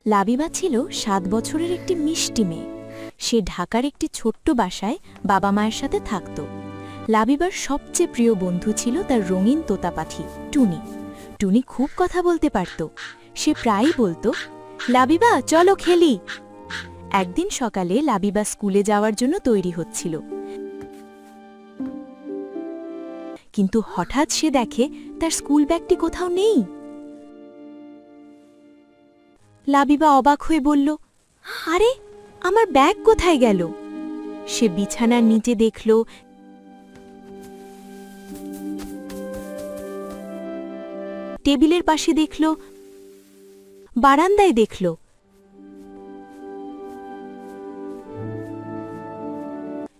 লাবিবা ছিল ৭ বছরের একটি মিষ্টি মেয়ে। সে ঢাকার একটি ছোট্ট বাসায় বাবা মায়ের সাথে থাকত। লাবিবার সবচেয়ে প্রিয় বন্ধু ছিল তার রঙিন তোতা পাখি টুনি। টুনি খুব কথা বলতে পারত। সে প্রায়ই বলতো, লাবিবা চলো খেলি। একদিন সকালে লাবিবা স্কুলে যাওয়ার জন্য তৈরি হচ্ছিল, কিন্তু হঠাৎ সে দেখে তার স্কুল ব্যাগটি কোথাও নেই। লাবিবা অবাক হয়ে বলল, আরে আমার ব্যাগ কোথায় গেল? সে বিছানার নিচে দেখল, টেবিলের পাশে দেখল, বারান্দায় দেখল,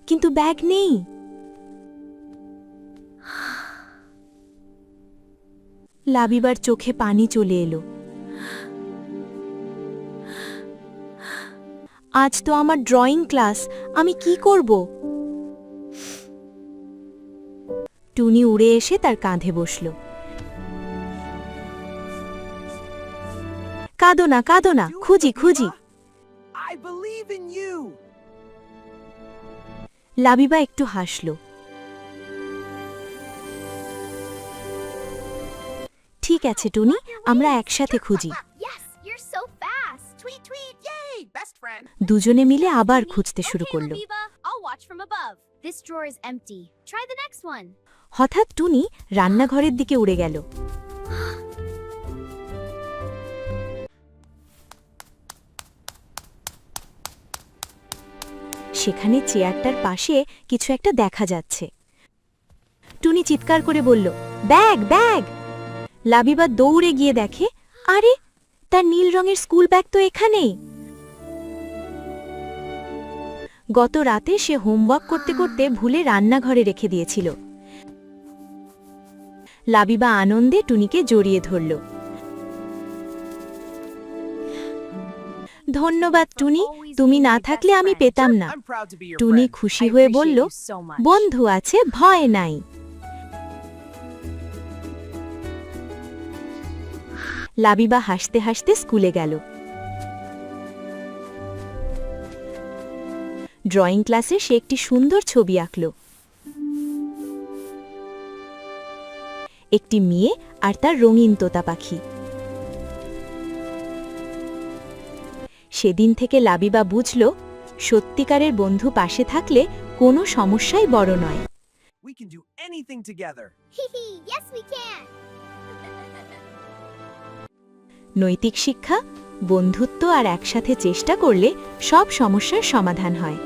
কিন্তু ব্যাগ নেই। লাবিবার চোখে পানি চলে এলো। আজ তো আমার ড্রয়িং ক্লাস, আমি কি করব? টুনি উড়ে এসে তার কাঁধে বসল। কাঁদো না, কাঁদো না, খুঁজি খুঁজি। লাবিবা একটু হাসল। ঠিক আছে টুনি, আমরা একসাথে খুঁজি। দুজনে মিলে আবার খুঁজতে শুরু করল। হঠাৎ টুনি রান্নাঘরের দিকে উড়ে গেল। সেখানে চেয়ারটার পাশে কিছু একটা দেখা যাচ্ছে। টুনি চিৎকার করে বলল, ব্যাগ ব্যাগ! লাবিবা দৌড়ে গিয়ে দেখে, আরে তার নীল রঙের স্কুল ব্যাগ তো এখানেই। গত রাতে সে হোমওয়ার্ক করতে করতে ভুলে রান্নাঘরে রেখে দিয়েছিল। লাবিবা আনন্দে টুনিকে জড়িয়ে ধরল। ধন্যবাদ টুনি, তুমি না থাকলে আমি পেতাম না। টুনি খুশি হয়ে বলল, বন্ধু আছে, ভয় নাই। লাবিবা হাসতে হাসতে স্কুলে গেল। ড্রয়িং ক্লাসে সে একটি সুন্দর ছবি আঁকল। একটি মেয়ে আর তার রঙিন তোতা পাখি। সেদিন থেকে লাবিবা বুঝল, সত্যিকারের বন্ধু পাশে থাকলে কোনো সমস্যাই বড় নয়। নৈতিক শিক্ষা, বন্ধুত্ব আর একসাথে চেষ্টা করলে সব সমস্যার সমাধান হয়।